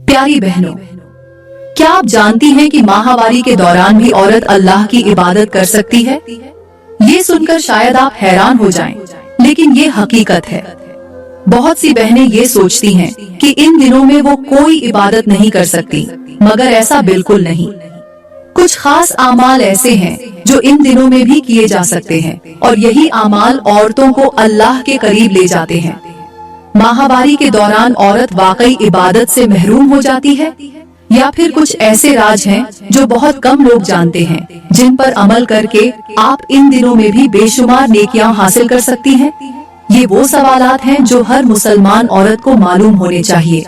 प्यारी बहनों, क्या आप जानती हैं कि माहवारी के दौरान भी औरत अल्लाह की इबादत कर सकती है? ये सुनकर शायद आप हैरान हो जाएं, लेकिन ये हकीकत है। बहुत सी बहनें ये सोचती हैं कि इन दिनों में वो कोई इबादत नहीं कर सकती, मगर ऐसा बिल्कुल नहीं। कुछ खास आमाल ऐसे हैं जो इन दिनों में भी किए जा सकते हैं, और यही आमाल औरतों को अल्लाह के करीब ले जाते हैं। माहवारी के दौरान औरत वाकई इबादत से महरूम हो जाती है, या फिर कुछ ऐसे राज हैं जो बहुत कम लोग जानते हैं, जिन पर अमल करके आप इन दिनों में भी बेशुमार नेकियां हासिल कर सकती हैं? ये वो सवालात हैं जो हर मुसलमान औरत को मालूम होने चाहिए,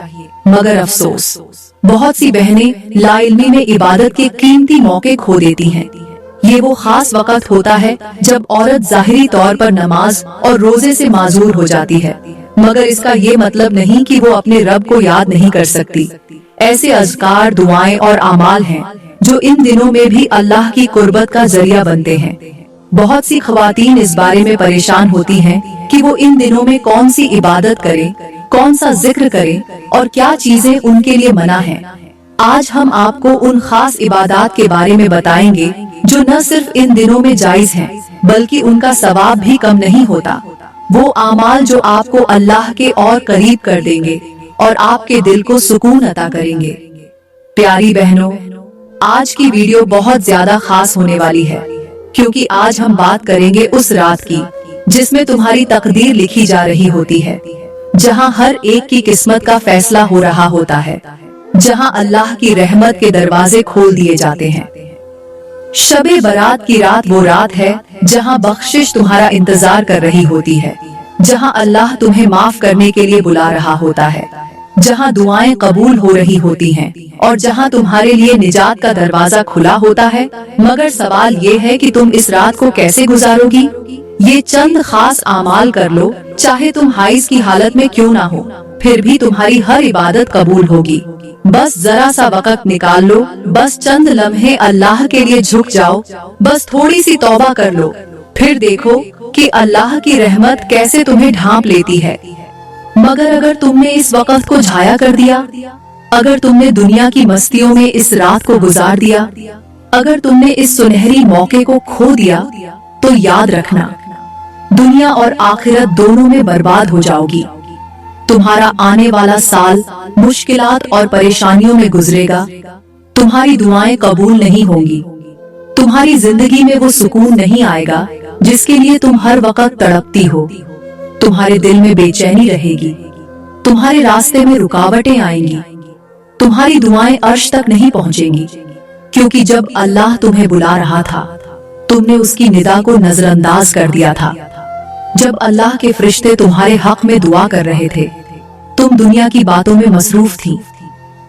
मगर अफसोस बहुत सी बहनें लाइल्मी में इबादत के कीमती मौके खो देती हैं। ये वो खास वक्त होता है जब औरत जाहिरी तौर पर नमाज और रोजे से माजूर हो जाती है, मगर इसका ये मतलब नहीं कि वो अपने रब को याद नहीं कर सकती। ऐसे अज़कार, दुआएं और आमाल हैं जो इन दिनों में भी अल्लाह की कुर्बत का जरिया बनते हैं। बहुत सी ख्वातीन इस बारे में परेशान होती हैं कि वो इन दिनों में कौन सी इबादत करें, कौन सा जिक्र करें और क्या चीजें उनके लिए मना हैं। आज हम आपको उन खास इबादत के बारे में बताएंगे जो न सिर्फ इन दिनों में जायज हैं, बल्कि उनका सवाब भी कम नहीं होता। वो आमाल जो आपको अल्लाह के और करीब कर देंगे और आपके दिल को सुकून अता करेंगे। प्यारी बहनों, आज की वीडियो बहुत ज्यादा खास होने वाली है, क्योंकि आज हम बात करेंगे उस रात की जिसमें तुम्हारी तकदीर लिखी जा रही होती है, जहां हर एक की किस्मत का फैसला हो रहा होता है, जहां अल्लाह की रहमत के दरवाजे खोल दिए जाते हैं। शबे बारात की रात वो रात है जहां बख्शिश तुम्हारा इंतजार कर रही होती है, जहां अल्लाह तुम्हें माफ करने के लिए बुला रहा होता है, जहां दुआएं कबूल हो रही होती हैं और जहां तुम्हारे लिए निजात का दरवाजा खुला होता है। मगर सवाल ये है कि तुम इस रात को कैसे गुजारोगी? ये चंद खास आमाल कर लो, चाहे तुम हाइज की हालत में क्यों ना हो, फिर भी तुम्हारी हर इबादत कबूल होगी। बस जरा सा वक्त निकाल लो, बस चंद लम्हे अल्लाह के लिए झुक जाओ, बस थोड़ी सी तौबा कर लो, फिर देखो कि अल्लाह की रहमत कैसे तुम्हें ढांप लेती है। मगर अगर तुमने इस वक्त को जाया कर दिया, अगर तुमने दुनिया की मस्तियों में इस रात को गुजार दिया, अगर तुमने इस सुनहरी मौके को खो दिया, तो याद रखना, दुनिया और आखिरत दोनों में बर्बाद हो जाओगी। तुम्हारा आने वाला साल मुश्किलात और परेशानियों में गुजरेगा, तुम्हारी दुआएं कबूल नहीं होंगी, तुम्हारी जिंदगी में वो सुकून नहीं आएगा जिसके लिए तुम हर वक्त तड़पती हो। तुम्हारे दिल में बेचैनी रहेगी, तुम्हारे रास्ते में रुकावटें आएंगी, तुम्हारी दुआएं अर्श तक नहीं पहुंचेंगी, क्योंकि जब अल्लाह तुम्हें बुला रहा था, तुमने उसकी निदा को नजरअंदाज कर दिया था। जब अल्लाह के फरिश्ते तुम्हारे हक में दुआ कर रहे थे, तुम दुनिया की बातों में मसरूफ थी।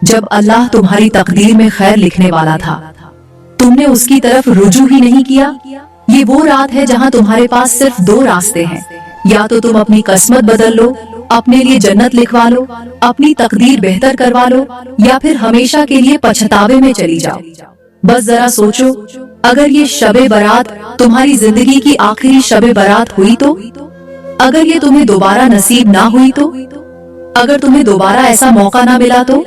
जब अल्लाह तुम्हारी तकदीर में खैर लिखने वाला था, तुमने उसकी तरफ रुजू ही नहीं किया। ये वो रात है जहां तुम्हारे पास सिर्फ दो रास्ते हैं, या तो तुम अपनी किस्मत बदल लो, अपने लिए जन्नत लिखवा लो, अपनी तकदीर बेहतर करवा लो, या फिर हमेशा के लिए पछतावे में चली जाओ। बस जरा सोचो, अगर ये शबे बारात तुम्हारी जिंदगी की आखिरी शबे बारात हुई तो? अगर ये तुम्हें दोबारा नसीब ना हुई तो? अगर तुम्हें दोबारा ऐसा मौका ना मिला तो?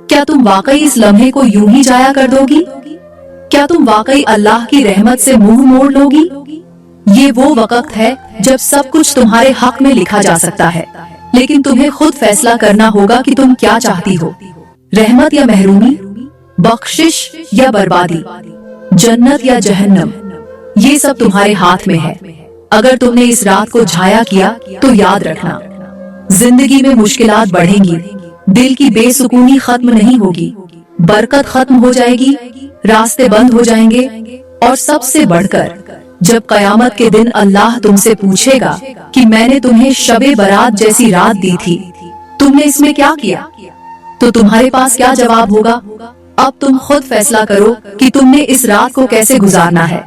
क्या तुम वाकई इस लम्हे को यूं ही जाया कर दोगी? क्या तुम वाकई अल्लाह की रहमत से मुंह मोड़ लोगी? ये वो वक्त है जब सब कुछ तुम्हारे हक में लिखा जा सकता है, लेकिन तुम्हें खुद फैसला करना होगा कि तुम क्या चाहती हो, रहमत या महरूमी, बख्शिश या बर्बादी, जन्नत या जहन्नम। ये सब तुम्हारे हाथ में है। अगर तुमने इस रात को जाया किया तो याद रखना, जिंदगी में मुश्किलात बढ़ेंगी, दिल की बेसुकूनी खत्म नहीं होगी, बरकत खत्म हो जाएगी, रास्ते बंद हो जाएंगे, और सबसे बढ़कर जब कयामत के दिन अल्लाह तुमसे पूछेगा कि मैंने तुम्हें शबे बारात जैसी रात दी थी, तुमने इसमें क्या किया, तो तुम्हारे पास क्या जवाब होगा? अब तुम खुद फैसला करो कि तुमने इस रात को कैसे गुजारना है।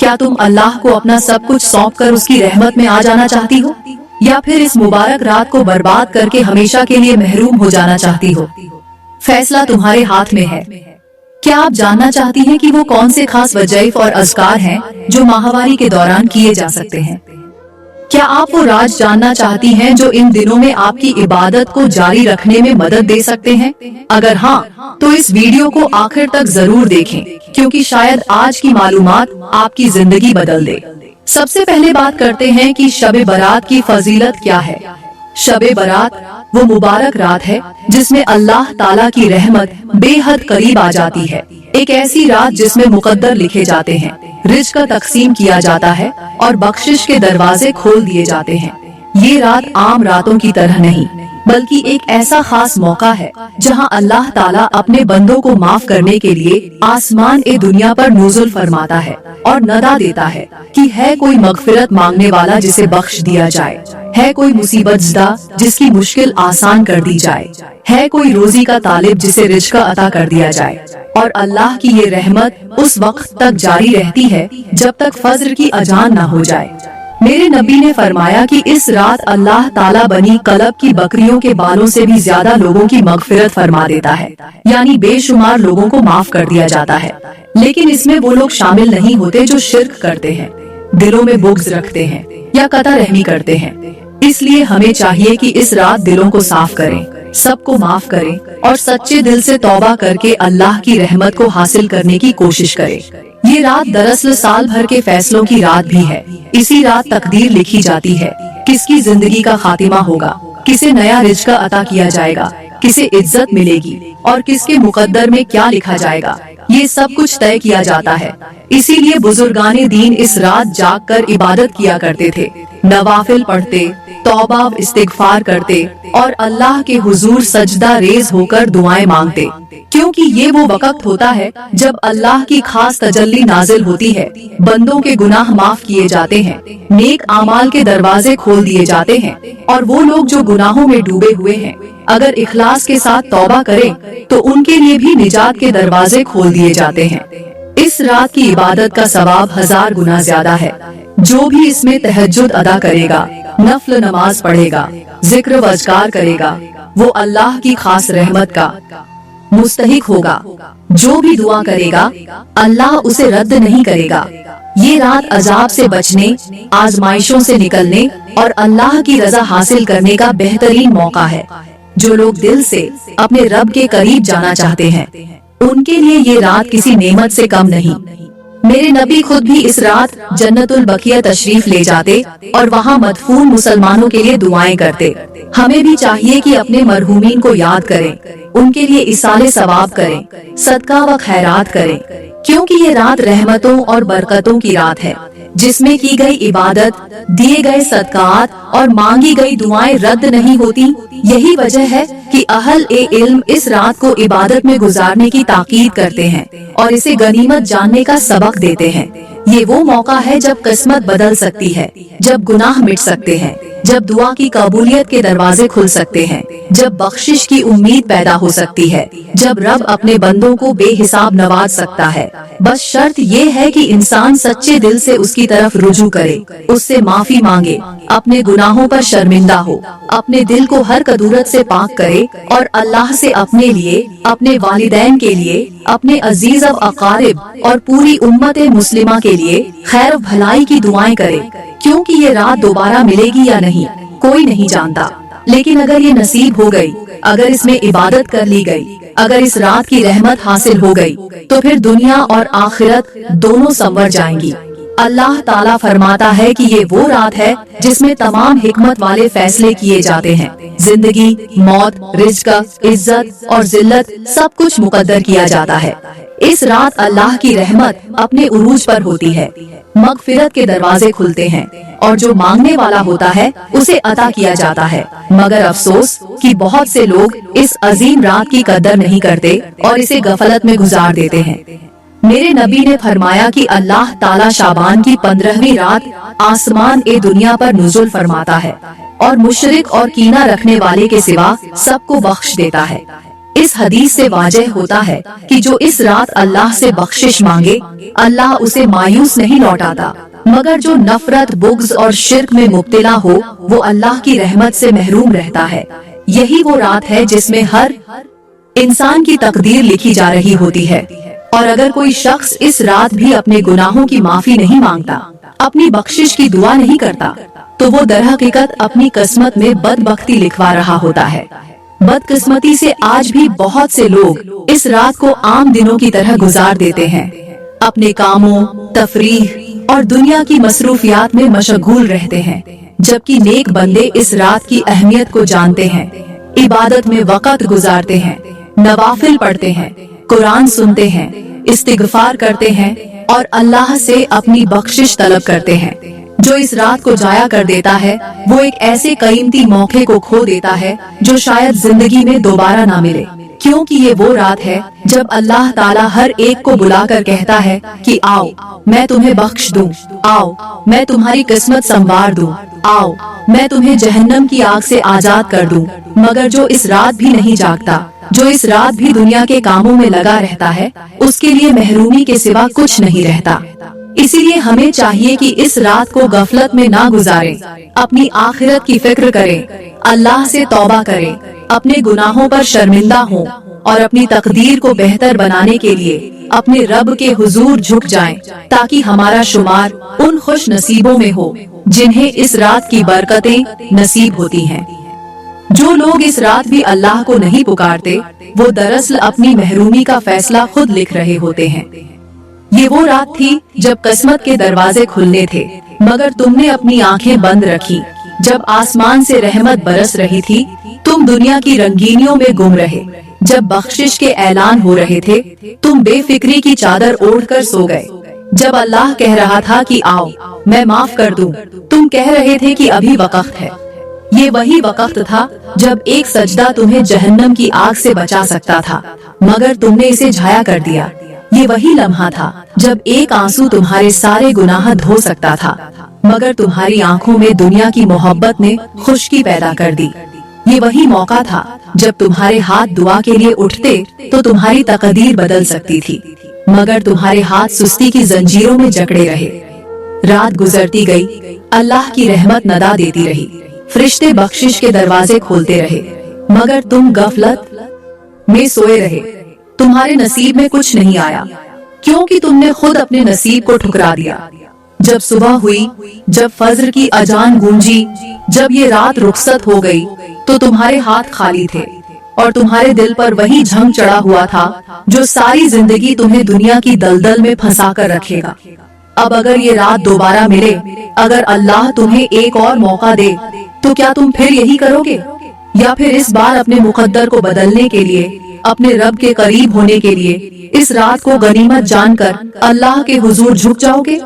क्या तुम अल्लाह को अपना सब कुछ सौंप कर उसकी रहमत में आ जाना चाहती हो, या फिर इस मुबारक रात को बर्बाद करके हमेशा के लिए महरूम हो जाना चाहती हो? फैसला तुम्हारे हाथ में है। क्या आप जानना चाहती हैं कि वो कौन से खास वज़ाइफ और अज़कार हैं जो माहवारी के दौरान किए जा सकते हैं? क्या आप वो राज जानना चाहती हैं जो इन दिनों में आपकी इबादत को जारी रखने में मदद दे सकते हैं? अगर हाँ, तो इस वीडियो को आखिर तक जरूर देखें, क्योंकि शायद आज की मालूमात आपकी जिंदगी बदल दे। सबसे पहले बात करते हैं कि शब-ए बारात की फजीलत क्या है। शब-ए बारात वो मुबारक रात है जिसमें अल्लाह ताला की रहमत बेहद करीब आ जाती है। एक ऐसी रात जिसमें मुकद्दर लिखे जाते हैं, रिज़्क का तकसीम किया जाता है और बख्शिश के दरवाजे खोल दिए जाते हैं। ये रात आम रातों की तरह नहीं, बल्कि एक ऐसा खास मौका है जहां अल्लाह ताला अपने बंदों को माफ करने के लिए आसमान ए दुनिया पर नुज़ुल फरमाता है और नदा देता है कि है कोई मगफिरत मांगने वाला जिसे बख्श दिया जाए, है कोई मुसीबत ज़दा जिसकी मुश्किल आसान कर दी जाए, है कोई रोजी का तालिब जिसे रिज़्क अता कर दिया जाए। और अल्लाह की ये रहमत उस वक्त तक जारी रहती है जब तक फज्र की अजान न हो जाए। मेरे नबी ने फरमाया कि इस रात अल्लाह ताला बनी कलब की बकरियों के बालों से भी ज्यादा लोगों की मगफिरत फरमा देता है, यानी बेशुमार लोगों को माफ कर दिया जाता है। लेकिन इसमें वो लोग शामिल नहीं होते जो शिर्क करते हैं, दिलों में बुग़्ज़ रखते हैं या कता रहमी करते हैं। इसलिए हमें चाहिए कि इस रात दिलों को साफ करें, सबको माफ करें और सच्चे दिल से तौबा करके अल्लाह की रहमत को हासिल करने की कोशिश करें। ये रात दरअसल साल भर के फैसलों की रात भी है। इसी रात तकदीर लिखी जाती है, किसकी जिंदगी का खातिमा होगा, किसे नया रिज़्क अता किया जाएगा, किसे इज्जत मिलेगी और किसके मुकद्दर में क्या लिखा जाएगा, ये सब कुछ तय किया जाता है। इसीलिए बुजुर्गाने दीन इस रात जाग कर इबादत किया करते थे, नवाफिल पढ़ते, तौबा इस्तिगफार करते और अल्लाह के हुजूर सजदा रेज होकर दुआएं मांगते, क्योंकि ये वो वक्त होता है जब अल्लाह की खास तजल्ली नाजिल होती है, बंदों के गुनाह माफ किए जाते हैं, नेक आमाल के दरवाजे खोल दिए जाते हैं और वो लोग जो गुनाहों में डूबे हुए हैं अगर इखलास के साथ तौबा करें तो उनके लिए भी निजात के दरवाजे खोल दिए जाते हैं। इस रात की इबादत का सवाब 1000 गुना ज्यादा है। जो भी इसमें तहज्जुद अदा करेगा, नफल नमाज पढ़ेगा, जिक्र व अज़कार करेगा, वो अल्लाह की खास रहमत का मुस्तहिक होगा। जो भी दुआ करेगा अल्लाह उसे रद्द नहीं करेगा। ये रात अजाब से बचने, आजमाइशों से निकलने और अल्लाह की रजा हासिल करने का बेहतरीन मौका है। जो लोग दिल से अपने रब के करीब जाना चाहते हैं उनके लिए ये रात किसी नेमत से कम नहीं। मेरे नबी खुद भी इस रात जन्नतुल बकिया तशरीफ ले जाते और वहाँ मदफून मुसलमानों के लिए दुआएं करते। हमें भी चाहिए कि अपने मरहूमीन को याद करें, उनके लिए इसाले सवाब करें, सदका व खैरात करें, क्योंकि ये रात रहमतों और बरकतों की रात है, जिसमें की गई इबादत, दिए गए सदकात और मांगी गई दुआएं रद्द नहीं होती। यही वजह है कि अहल ए इल्म इस रात को इबादत में गुजारने की ताकीद करते हैं और इसे गनीमत जानने का सबक देते हैं। ये वो मौका है जब किस्मत बदल सकती है, जब गुनाह मिट सकते हैं, जब दुआ की कबूलियत के दरवाजे खुल सकते हैं, जब बख्शिश की उम्मीद पैदा हो सकती है, जब रब अपने बंदों को बेहिसाब नवाज सकता है। बस शर्त ये है कि इंसान सच्चे दिल से उसकी तरफ रुजू करे, उससे माफी मांगे, अपने गुनाहों पर शर्मिंदा हो, अपने दिल को हर कदूरत से पाक करे और अल्लाह से अपने लिए, अपने वालिदैन के लिए, अपने अजीज व अकारिब और पूरी उम्मत मुस्लिमा के लिए खैर भलाई की दुआएं करे, क्योंकि ये रात दोबारा मिलेगी या नहीं कोई नहीं जानता। लेकिन अगर ये नसीब हो गई, अगर इसमें इबादत कर ली गई, अगर इस रात की रहमत हासिल हो गई, तो फिर दुनिया और आखिरत दोनों संवर जाएंगी। अल्लाह ताला फरमाता है कि ये वो रात है जिसमें तमाम हिकमत वाले फैसले किए जाते हैं। जिंदगी, मौत, रिज़्क, इज्जत और जिल्लत सब कुछ मुकद्दर किया जाता है। इस रात अल्लाह की रहमत अपने उरूज पर होती है, मगफिरत के दरवाजे खुलते हैं और जो मांगने वाला होता है उसे अता किया जाता है। मगर अफसोस कि बहुत से लोग इस अजीम रात की कदर नहीं करते और इसे गफलत में गुजार देते हैं। मेरे नबी ने फरमाया कि अल्लाह ताला शाबान की 15वीं रात आसमान ए दुनिया पर नुज़ुल फरमाता है और मुशरिक और कीना रखने वाले के सिवा सबको बख्श देता है। इस हदीस से वाज़ेह होता है कि जो इस रात अल्लाह से बख्शिश मांगे, अल्लाह उसे मायूस नहीं लौटाता, मगर जो नफरत, बुग़्ज़ और शिर्क में मुब्तला हो वो अल्लाह की रहमत से महरूम रहता है। यही वो रात है जिसमें हर इंसान की तकदीर लिखी जा रही होती है और अगर कोई शख्स इस रात भी अपने गुनाहों की माफी नहीं मांगता अपनी बख्शिश की दुआ नहीं करता, तो वो दरहकीकत अपनी किस्मत में बदबख्ती लिखवा रहा होता है। बदकिस्मती से आज भी बहुत से लोग इस रात को आम दिनों की तरह गुजार देते हैं, अपने कामों, तफरीह और दुनिया की मसरूफियात में मशगूल रहते हैं, जबकि नेक बंदे इस रात की अहमियत को जानते हैं, इबादत में वक़्त गुजारते हैं, नवाफिल पढ़ते हैं, कुरान सुनते हैं, इस्तिगफार करते हैं और अल्लाह से अपनी बख्शिश तलब करते हैं। जो इस रात को जाया कर देता है वो एक ऐसे कीमती मौके को खो देता है जो शायद जिंदगी में दोबारा ना मिले, क्योंकि ये वो रात है जब अल्लाह ताला हर एक को बुलाकर कहता है कि आओ मैं तुम्हें बख्श दूं, आओ मैं तुम्हारी किस्मत संवार दूं, आओ मैं तुम्हें जहन्नम की आग से आजाद कर दूं। मगर जो इस रात भी नहीं जागता, जो इस रात भी दुनिया के कामों में लगा रहता है, उसके लिए महरूमी के सिवा कुछ नहीं रहता। इसीलिए हमें चाहिए कि इस रात को गफलत में ना गुजारें, अपनी आखिरत की फिक्र करें, अल्लाह से तौबा करें, अपने गुनाहों पर शर्मिंदा हों और अपनी तकदीर को बेहतर बनाने के लिए अपने रब के हुजूर झुक जाएं, ताकि हमारा शुमार उन खुश नसीबों में हो जिन्हें इस रात की बरकतें नसीब होती हैं। जो लोग इस रात भी अल्लाह को नहीं पुकारते, वो दरअसल अपनी महरूमी का फैसला खुद लिख रहे होते हैं। ये वो रात थी जब किस्मत के दरवाजे खुलने थे, मगर तुमने अपनी आंखें बंद रखी। जब आसमान से रहमत बरस रही थी, तुम दुनिया की रंगीनियों में गुम रहे। जब बख्शिश के ऐलान हो रहे थे, तुम बेफिक्री की चादर ओढ़कर सो गए। जब अल्लाह कह रहा था कि आओ मैं माफ कर दूं, तुम कह रहे थे कि अभी वक्त है। ये वही वक्त था जब एक सजदा तुम्हें जहन्नम की आग से बचा सकता था, मगर तुमने इसे झाया कर दिया। ये वही लम्हा था जब एक आंसू तुम्हारे सारे गुनाह धो सकता था, मगर तुम्हारी आंखों में दुनिया की मोहब्बत ने खुश्की पैदा कर दी। ये वही मौका था जब तुम्हारे हाथ दुआ के लिए उठते तो तुम्हारी तकदीर बदल सकती थी, मगर तुम्हारे हाथ सुस्ती की जंजीरों में जकड़े रहे। रात गुजरती गई, अल्लाह की रहमत नदा देती रही, फरिश्ते बख्शिश के दरवाजे खोलते रहे, मगर तुम गफलत में सोए रहे। तुम्हारे नसीब में कुछ नहीं आया, क्योंकि तुमने खुद अपने नसीब को ठुकरा दिया। जब सुबह हुई, जब फज्र की अजान गूंजी, जब ये रात रुखसत हो गई, तो तुम्हारे हाथ खाली थे और तुम्हारे दिल पर वही झंग चढ़ा हुआ था जो सारी जिंदगी तुम्हें दुनिया की दलदल में फंसा कर रखेगा। अब अगर ये रात दोबारा मिले, अगर अल्लाह तुम्हें एक और मौका दे, तो क्या तुम फिर यही करोगे, या फिर इस बार अपने मुकद्दर को बदलने के लिए, अपने रब के करीब होने के लिए इस रात को गनीमत जानकर अल्लाह के हुजूर झुक जाओगे?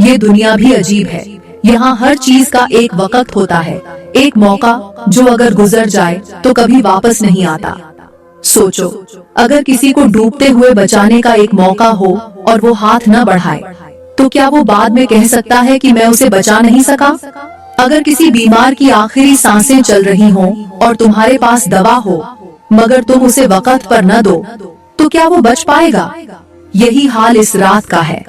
ये दुनिया भी अजीब है। यहाँ हर चीज का एक वक्त होता है, एक मौका जो अगर गुजर जाए तो कभी वापस नहीं आता। सोचो, अगर किसी को डूबते हुए बचाने का एक मौका हो और वो हाथ न बढ़ाए, तो क्या वो बाद में कह सकता है कि मैं उसे बचा नहीं सका? अगर किसी बीमार की आखिरी सांसें चल रही हों और तुम्हारे पास दवा हो, मगर तुम उसे वक्त पर न दो, तो क्या वो बच पाएगा? यही हाल इस रात का है।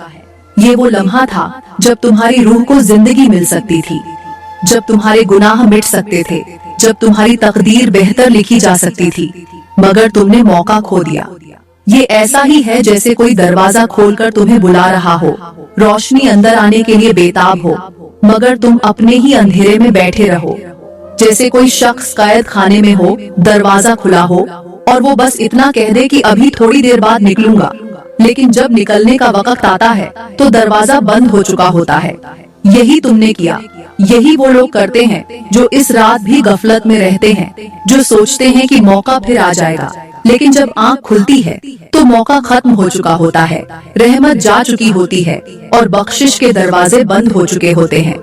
ये वो लम्हा था जब तुम्हारी रूह को जिंदगी मिल सकती थी, जब तुम्हारे गुनाह मिट सकते थे, जब तुम्हारी तकदीर बेहतर लिखी जा सकती थी, मगर तुमने मौका खो दिया। ये ऐसा ही है जैसे कोई दरवाजा खोलकर तुम्हें बुला रहा हो, रोशनी अंदर आने के लिए बेताब हो, मगर तुम अपने ही अंधेरे में बैठे रहो। जैसे कोई शख्स कैद खाने में हो, दरवाजा खुला हो और वो बस इतना कह दे कि अभी थोड़ी देर बाद निकलूंगा, लेकिन जब निकलने का वक्त आता है तो दरवाजा बंद हो चुका होता है। यही तुमने किया। यही वो लोग करते हैं जो इस रात भी गफलत में रहते हैं, जो सोचते हैं कि मौका फिर आ जाएगा, लेकिन जब आंख खुलती है तो मौका खत्म हो चुका होता है, रहमत जा चुकी होती है और बख्शिश के दरवाजे बंद हो चुके होते हैं।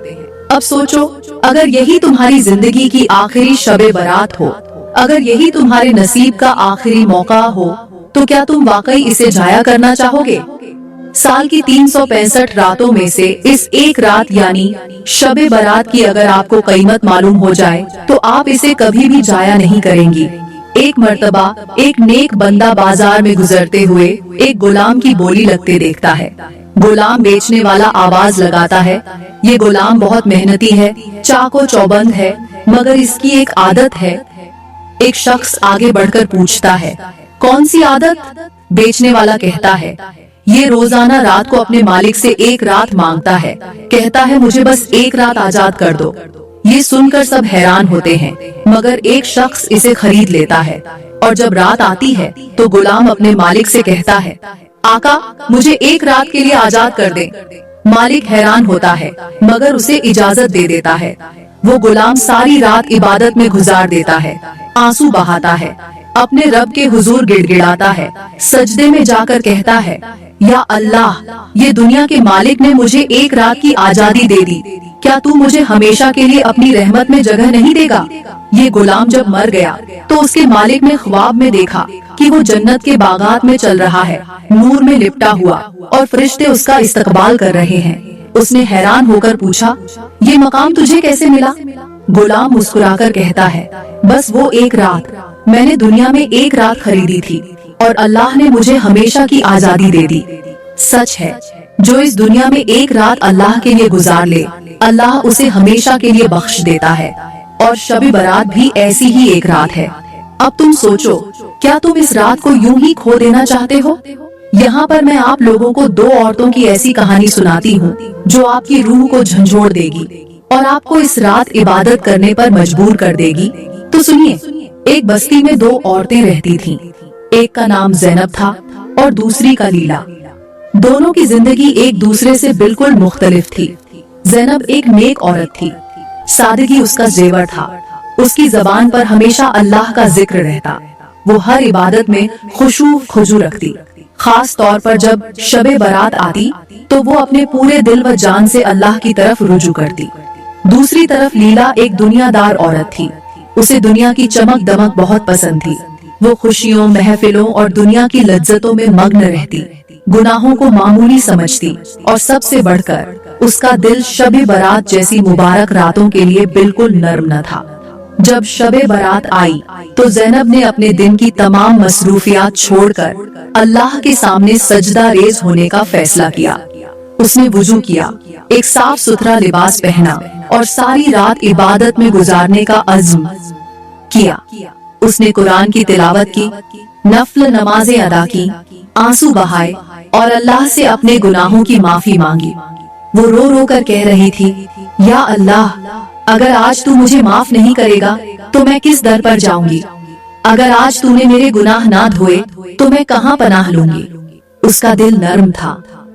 अब सोचो, अगर यही तुम्हारी जिंदगी की आखिरी शबे बारात हो, अगर यही तुम्हारे नसीब का आखिरी मौका हो, तो क्या तुम वाकई इसे जाया करना चाहोगे? साल की 365 रातों में से इस एक रात यानी शबे बारात की अगर आपको कीमत मालूम हो जाए तो आप इसे कभी भी जाया नहीं करेंगी। एक मर्तबा एक नेक बंदा बाजार में गुजरते हुए एक गुलाम की बोली लगते देखता है। गुलाम बेचने वाला आवाज लगाता है, ये गुलाम बहुत मेहनती है, चाको चौबंद है, मगर इसकी एक आदत है। एक शख्स आगे बढ़कर पूछता है, कौन सी आदत? बेचने वाला कहता है, ये रोजाना रात को अपने मालिक से एक रात मांगता है, कहता है मुझे बस एक रात आजाद कर दो। ये सुनकर सब हैरान होते हैं, मगर एक शख्स इसे खरीद लेता है और जब रात आती है तो गुलाम अपने मालिक से कहता है, आका मुझे एक रात के लिए आजाद कर दे। मालिक हैरान होता है मगर उसे इजाजत दे देता है। वो गुलाम सारी रात इबादत में गुजार देता है, आंसू बहाता है, अपने रब के हुजूर गिड़गिड़ाता है, सजदे में जाकर कहता है, या अल्लाह, ये दुनिया के मालिक ने मुझे एक रात की आजादी दे दी, क्या तू मुझे हमेशा के लिए अपनी रहमत में जगह नहीं देगा? ये गुलाम जब मर गया तो उसके मालिक ने ख्वाब में देखा कि वो जन्नत के बागात में चल रहा है, नूर में लिपटा हुआ, और फरिश्ते उसका इस्तकबाल कर रहे हैं। उसने हैरान होकर पूछा, ये मकाम तुझे कैसे मिला? गुलाम मुस्कुराकर कहता है, बस वो एक रात, मैंने दुनिया में एक रात खरीदी थी और अल्लाह ने मुझे हमेशा की आजादी दे दी। सच है, जो इस दुनिया में एक रात अल्लाह के लिए गुजार ले, अल्लाह उसे हमेशा के लिए बख्श देता है। और शब बारात भी ऐसी ही एक रात है। अब तुम सोचो, क्या तुम इस रात को यूं ही खो देना चाहते हो? यहाँ पर मैं आप लोगों को दो औरतों की ऐसी कहानी सुनाती हूँ जो आपकी रूह को झंझोड़ देगी और आपको इस रात इबादत करने पर मजबूर कर देगी। तो सुनिए, एक बस्ती में दो औरतें रहती थीं। एक का नाम ज़ैनब था और दूसरी का लीला। दोनों की जिंदगी एक दूसरे से बिल्कुल मुख्तलिफ थी। ज़ैनब एक नेक औरत थी, सादगी उसका जेवर था, उसकी जबान पर हमेशा अल्लाह का जिक्र रहता। वो हर इबादत में खुशू रखती, खास तौर पर जब शबे बारात आती तो वो अपने पूरे दिल व जान से अल्लाह की तरफ रुजू करती। दूसरी तरफ लीला एक दुनियादार औरत थी। उसे दुनिया की चमक दमक बहुत पसंद थी। वो खुशियों, महफिलों और दुनिया की लज्जतों में मग्न रहती, गुनाहों को मामूली समझती और सबसे बढ़कर उसका दिल शबे बारात जैसी मुबारक रातों के लिए बिल्कुल नर्म न था। जब शबे बारात आई तो ज़ैनब ने अपने दिन की तमाम मसरूफियात छोड़कर अल्लाह के सामने सजदा रेज होने का फैसला किया। उसने वुजू किया, एक साफ सुथरा लिबास पहना और सारी रात इबादत में गुजारने का अज़्म किया। उसने कुरान की तिलावत की, नफल नमाजें अदा की, आंसू बहाए और अल्लाह से अपने गुनाहों की माफी मांगी। वो रो रो कर कह रही थी, या अल्लाह, अगर आज तू मुझे माफ नहीं करेगा तो मैं किस दर पर जाऊंगी? अगर आज तूने मेरे गुनाह ना धोए तो मैं कहाँ पनाह लूंगी? उसका दिल नर्म था।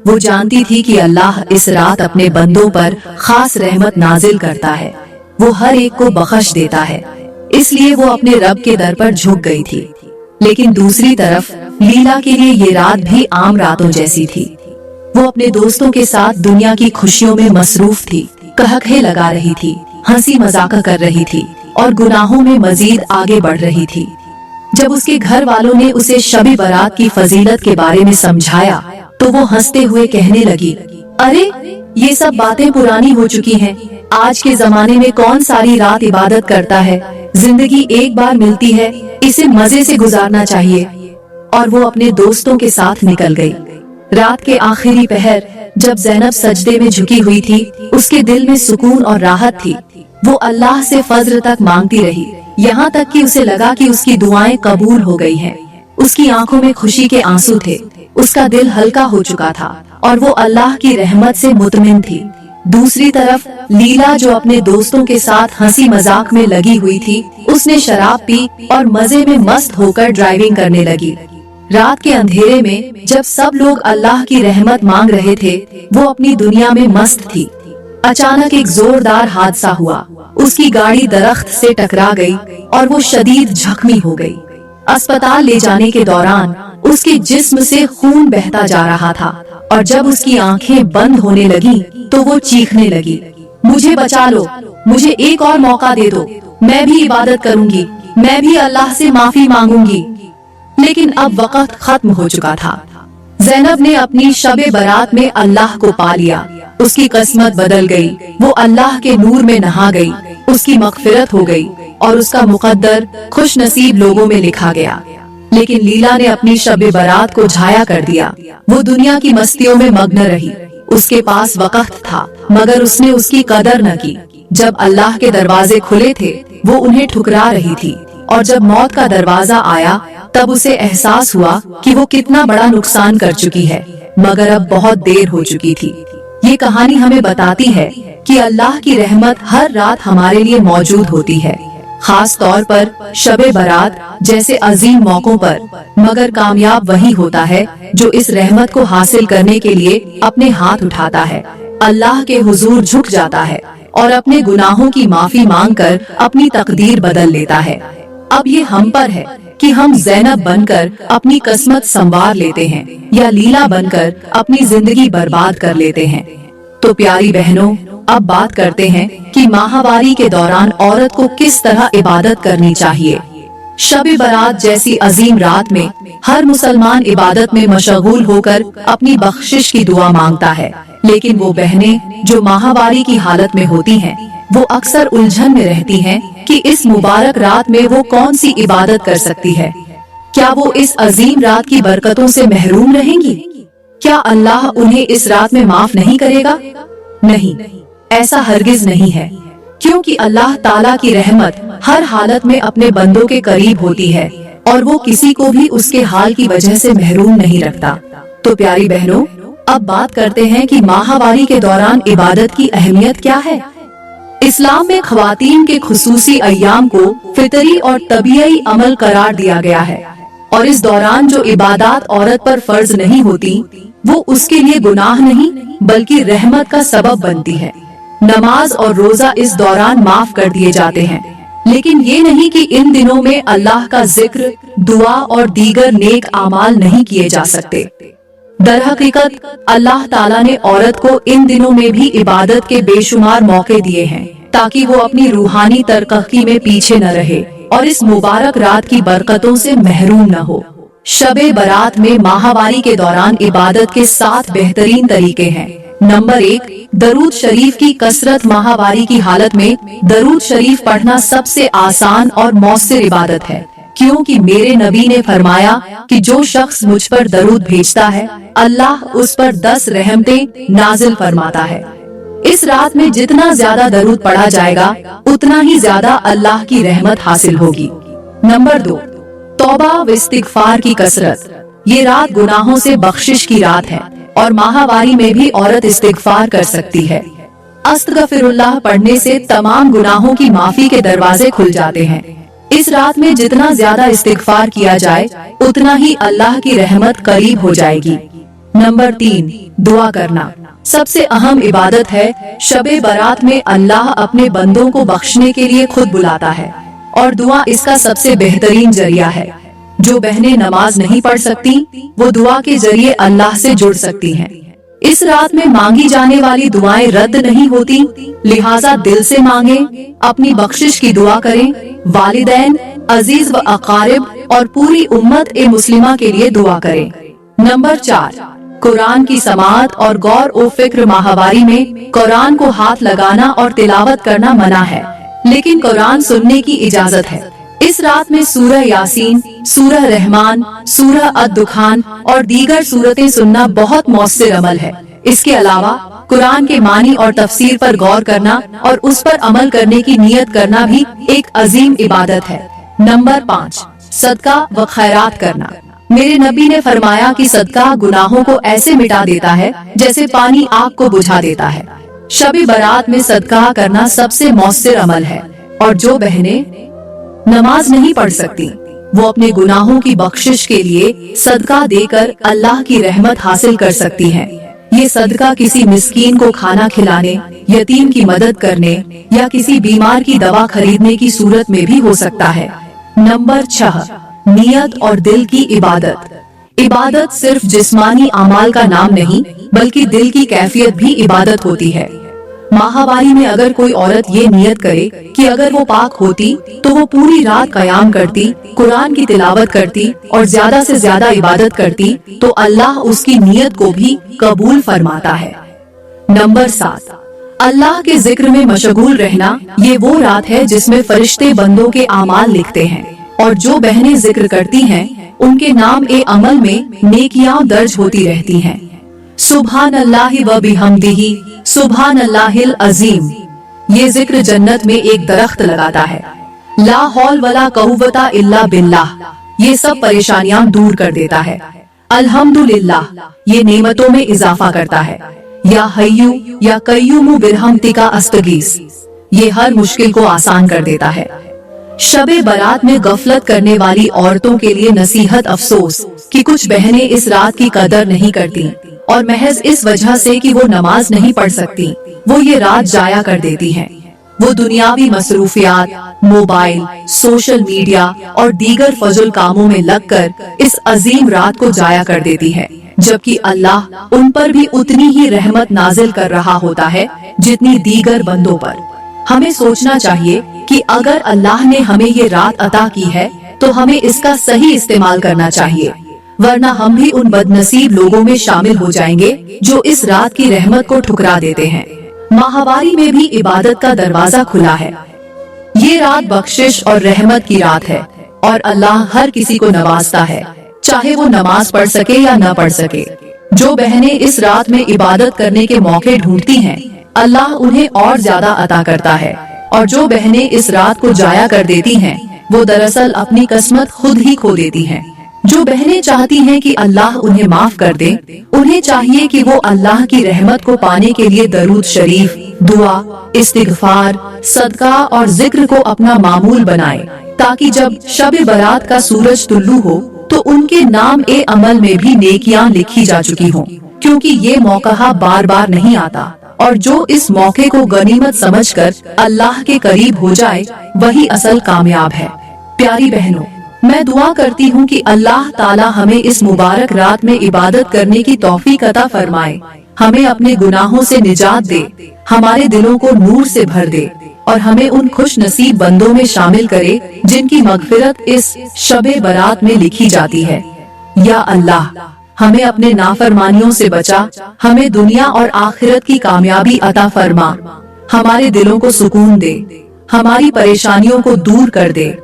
वो जानती थी कि अल्लाह इस रात अपने बंदों पर खास रहमत नाजिल करता है, वो हर एक को बख्श देता है। इसलिए वो अपने रब के दर पर झुक गई थी। लेकिन दूसरी तरफ लीला के लिए ये रात भी आम रातों जैसी थी। वो अपने दोस्तों के साथ दुनिया की खुशियों में मसरूफ थी, कहके लगा रही थी, हंसी मजाक कर रही थी और गुनाहों में मजीद आगे बढ़ रही थी। जब उसके घर वालों ने उसे शबे बारात की फजीलत के बारे में समझाया तो वो हंसते हुए कहने लगी, अरे ये सब बातें पुरानी हो चुकी हैं। आज के जमाने में कौन सारी रात इबादत करता है? जिंदगी एक बार मिलती है, इसे मजे से गुजारना चाहिए। और वो अपने दोस्तों के साथ निकल गई। रात के आखिरी पहर जब ज़ैनब सजदे में झुकी हुई थी, उसके दिल में सुकून और राहत थी। वो अल्लाह से फज्र तक मांगती रही, यहाँ तक कि उसे लगा कि उसकी दुआएं कबूल हो गई हैं। उसकी आंखों में खुशी के आंसू थे, उसका दिल हल्का हो चुका था और वो अल्लाह की रहमत से मुतमिन थी। दूसरी तरफ लीला, जो अपने दोस्तों के साथ हंसी मजाक में लगी हुई थी, उसने शराब पी और मजे में मस्त होकर ड्राइविंग करने लगी। रात के अंधेरे में जब सब लोग अल्लाह की रहमत मांग रहे थे, वो अपनी दुनिया में मस्त थी। अचानक एक जोरदार हादसा हुआ। उसकी गाड़ी दरख्त से टकरा गई और वो शदीद जख्मी हो गई। अस्पताल ले जाने के दौरान उसके जिस्म से खून बहता जा रहा था और जब उसकी आंखें बंद होने लगी तो वो चीखने लगी, मुझे बचा लो, मुझे एक और मौका दे दो, मैं भी इबादत करूंगी, मैं भी अल्लाह से माफी मांगूंगी। लेकिन अब वक्त खत्म हो चुका था। ज़ैनब ने अपनी शबे बारात में अल्लाह को पा लिया। उसकी किस्मत बदल गई, वो अल्लाह के नूर में नहा गई, उसकी मग़फ़िरत हो गई और उसका मुक़द्दर खुश नसीब लोगों में लिखा गया। लेकिन लीला ने अपनी शबे बारात को झाया कर दिया। वो दुनिया की मस्तियों में मग्न रही। उसके पास वक्त था मगर उसने उसकी कदर न की। जब अल्लाह के दरवाजे खुले थे वो उन्हें ठुकरा रही थी और जब मौत का दरवाजा आया तब उसे एहसास हुआ कि वो कितना बड़ा नुकसान कर चुकी है। मगर अब बहुत देर हो चुकी थी। ये कहानी हमें बताती है कि अल्लाह की रहमत हर रात हमारे लिए मौजूद होती है, खास तौर पर शबे बारात जैसे अजीम मौकों पर। मगर कामयाब वही होता है जो इस रहमत को हासिल करने के लिए अपने हाथ उठाता है, अल्लाह के हुजूर झुक जाता है और अपने गुनाहों की माफी मांगकर अपनी तकदीर बदल लेता है। अब ये हम पर है कि हम ज़ैनब बनकर अपनी किस्मत संवार लेते हैं या लीला बनकर अपनी जिंदगी बर्बाद कर लेते हैं। तो प्यारी बहनों, अब बात करते हैं कि माहवारी के दौरान औरत को किस तरह इबादत करनी चाहिए। शब बारात जैसी अजीम रात में हर मुसलमान इबादत में मशगूल होकर अपनी बख्शिश की दुआ मांगता है, लेकिन वो बहनें जो माहवारी की हालत में होती हैं, वो अक्सर उलझन में रहती हैं कि इस मुबारक रात में वो कौन सी इबादत कर सकती है। क्या वो इस अजीम रात की बरकतों से महरूम रहेंगी? क्या अल्लाह उन्हें इस रात में माफ नहीं करेगा? नहीं, ऐसा हरगिज नहीं है, क्योंकि अल्लाह ताला की रहमत हर हालत में अपने बंदों के करीब होती है और वो किसी को भी उसके हाल की वजह से महरूम नहीं रखता। तो प्यारी बहनों, अब बात करते हैं कि माहवारी के दौरान इबादत की अहमियत क्या है। इस्लाम में ख्वातीन के खुसूसी अय्याम को फितरी और तबीयी अमल करार दिया गया है और इस दौरान जो इबादत औरत पर फर्ज नहीं होती, वो उसके लिए गुनाह नहीं बल्कि रहमत का सबब बनती है। नमाज और रोजा इस दौरान माफ कर दिए जाते हैं, लेकिन ये नहीं कि इन दिनों में अल्लाह का जिक्र, दुआ और दीगर नेक आमाल नहीं किए जा सकते। दर हकीकत अल्लाह ताला ने औरत को इन दिनों में भी इबादत के बेशुमार मौके दिए हैं, ताकि वो अपनी रूहानी तरक्की में पीछे न रहे और इस मुबारक रात की बरकतों से महरूम न हो। शबे बारात में माहवारी के दौरान इबादत के 7 बेहतरीन तरीके हैं। नंबर 1, दरूद शरीफ की कसरत। माहवारी की हालत में दरूद शरीफ पढ़ना सबसे आसान और मौसर इबादत है, क्योंकि मेरे नबी ने फरमाया कि जो शख्स मुझ पर दरूद भेजता है, अल्लाह उस पर 10 रहमतें नाजिल फरमाता है। इस रात में जितना ज्यादा दरूद पढ़ा जाएगा, उतना ही ज्यादा अल्लाह की रहमत हासिल होगी। नंबर 2, तौबा व इस्तिगफार की कसरत। ये रात गुनाहों से बख्शिश की रात है और माहवारी में भी औरत इस्तिगफार कर सकती है। अस्तगफिरुल्लाह पढ़ने से तमाम गुनाहों की माफी के दरवाजे खुल जाते हैं। इस रात में जितना ज्यादा इस्तिगफार किया जाए, उतना ही अल्लाह की रहमत करीब हो जाएगी। नंबर 3, दुआ करना। सबसे अहम इबादत है। शबे बारात में अल्लाह अपने बंदों को बख्शने के लिए खुद बुलाता है और दुआ इसका सबसे बेहतरीन जरिया है। जो बहनें नमाज नहीं पढ़ सकती, वो दुआ के जरिए अल्लाह से जुड़ सकती हैं। इस रात में मांगी जाने वाली दुआएं रद्द नहीं होती, लिहाजा दिल से मांगे, अपनी बख्शिश की दुआ करें। वालिदैन, अजीज व अकारिब और पूरी उम्मत ए मुस्लिमा के लिए दुआ करें। नंबर 4, कुरान की समाअत और गौर व फिक्र। माहवारी में कुरान को हाथ लगाना और तिलावत करना मना है, लेकिन कुरान सुनने की इजाजत है। इस रात में सूरह यासीन, सूरह रहमान, सूरह अद-दुखान और दीगर सूरतें सुनना बहुत मौसर अमल है। इसके अलावा कुरान के मानी और तफसीर पर गौर करना और उस पर अमल करने की नियत करना भी एक अजीम इबादत है। नंबर 5, सदका व खैरात करना। मेरे नबी ने फरमाया कि सदका गुनाहों को ऐसे मिटा देता है जैसे पानी आग को बुझा देता है। शबे बारात में सदका करना सबसे मौसर अमल है और जो बहनें नमाज नहीं पढ़ सकती, वो अपने गुनाहों की बख्शिश के लिए सदका देकर अल्लाह की रहमत हासिल कर सकती हैं। ये सदका किसी मिस्कीन को खाना खिलाने, यतीम की मदद करने या किसी बीमार की दवा खरीदने की सूरत में भी हो सकता है। नंबर 6, नियत और दिल की इबादत। इबादत सिर्फ जिस्मानी अमाल का नाम नहीं, बल्कि दिल की कैफियत भी इबादत होती है। माहवारी में अगर कोई औरत ये नियत करे कि अगर वो पाक होती तो वो पूरी रात कयाम करती, कुरान की तिलावत करती और ज्यादा से ज्यादा इबादत करती, तो अल्लाह उसकी नियत को भी कबूल फरमाता है। नंबर 7, अल्लाह के जिक्र में मशगूल रहना। ये वो रात है जिसमें फरिश्ते बंदों के आमाल लिखते हैं और जो बहनें जिक्र करती हैं, उनके नाम ए अमल में नेकियां दर्ज होती रहती हैं। सुभान अल्लाहि व बिहम्दिही, सुभान अल्लाहिल अजीम। ये जिक्र जन्नत में एक दरख्त लगाता है। ला हौल वला कुव्वता इल्ला बिल्लाह, ये सब परेशानियां दूर कर देता है। अल्हम्दुलिल्लाह, ये नेमतों में इजाफा करता है। या हय्यू या कय्यूमु बिरहमतिका अस्तगीस, ये हर मुश्किल को आसान कर देता है। शबे बारात में गफलत करने वाली औरतों के लिए नसीहत, अफसोस कि कुछ बहनें इस रात की कदर नहीं करती और महज इस वजह से कि वो नमाज नहीं पढ़ सकती, वो ये रात जाया कर देती हैं। वो दुनियावी मसरूफियात, मोबाइल, सोशल मीडिया और दीगर फजल कामों में लगकर इस अजीम रात को जाया कर देती है, जबकि अल्लाह उन पर भी उतनी ही रहमत नाजिल कर रहा होता है जितनी दीगर बंदों पर। हमें सोचना चाहिए कि अगर अल्लाह ने हमें ये रात अता की है तो हमें इसका सही इस्तेमाल करना चाहिए, वरना हम भी उन बदनसीब लोगों में शामिल हो जाएंगे जो इस रात की रहमत को ठुकरा देते हैं। माहवारी में भी इबादत का दरवाजा खुला है। ये रात बख्शिश और रहमत की रात है और अल्लाह हर किसी को नवाजता है, चाहे वो नमाज पढ़ सके या न पढ़ सके। जो बहनें इस रात में इबादत करने के मौके ढूंढती हैं, अल्लाह उन्हें और ज्यादा अता करता है, और जो बहनें इस रात को जाया कर देती हैं, वो दरअसल अपनी किस्मत खुद ही खो देती हैं। जो बहनें चाहती हैं कि अल्लाह उन्हें माफ कर दे, उन्हें चाहिए कि वो अल्लाह की रहमत को पाने के लिए दरूद शरीफ, दुआ, इस्तिगफार, सदका और जिक्र को अपना मामूल बनाए, ताकि जब शब बारात का सूरज तुल्लू हो तो उनके नाम ए अमल में भी नेकियां लिखी जा चुकी हों, क्योंकि ये मौका बार बार नहीं आता, और जो इस मौके को गनीमत समझकर अल्लाह के करीब हो जाए वही असल कामयाब है। प्यारी बहनों, मैं दुआ करती हूँ कि अल्लाह ताला हमें इस मुबारक रात में इबादत करने की तौफीक अता फरमाए, हमें अपने गुनाहों से निजात दे, हमारे दिलों को नूर से भर दे और हमें उन खुश नसीब बंदों में शामिल करे जिनकी मगफिरत इस शबे बारात में लिखी जाती है। या अल्लाह, हमें अपने नाफरमानियों से बचा, हमें दुनिया और आखिरत की कामयाबी अता फरमा, हमारे दिलों को सुकून दे, हमारी परेशानियों को दूर कर दे,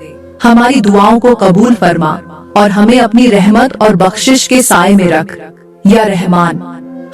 हमारी दुआओं को कबूल फरमा और हमें अपनी रहमत और बख्शिश के साए में रख। या रहमान,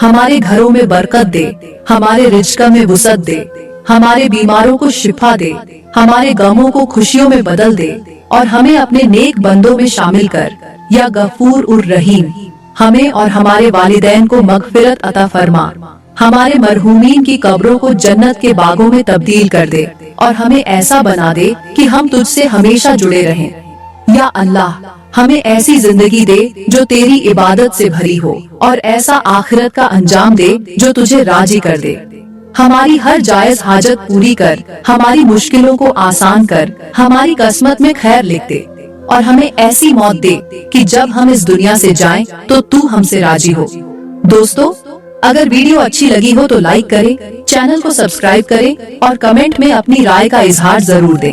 हमारे घरों में बरकत दे, हमारे रिज़्क़ में वुसअत दे, हमारे बीमारों को शिफा दे, हमारे गमों को खुशियों में बदल दे और हमें अपने नेक बंदों में शामिल कर। या गफूर उर रहीम, हमें और हमारे वालिदैन को मगफिरत अता फरमा, हमारे मरहूमीन की कब्रों को जन्नत के बागों में तब्दील कर दे और हमें ऐसा बना दे कि हम तुझसे हमेशा जुड़े रहें। या अल्लाह, हमें ऐसी जिंदगी दे जो तेरी इबादत से भरी हो और ऐसा आखिरत का अंजाम दे जो तुझे राजी कर दे। हमारी हर जायज हाजत पूरी कर, हमारी मुश्किलों को आसान कर, हमारी किस्मत में खैर लिख दे और हमें ऐसी मौत दे कि जब हम इस दुनिया से जाएं तो तू हमसे राजी हो। दोस्तों, अगर वीडियो अच्छी लगी हो तो लाइक करें, चैनल को सब्सक्राइब करें और कमेंट में अपनी राय का इजहार जरूर दें।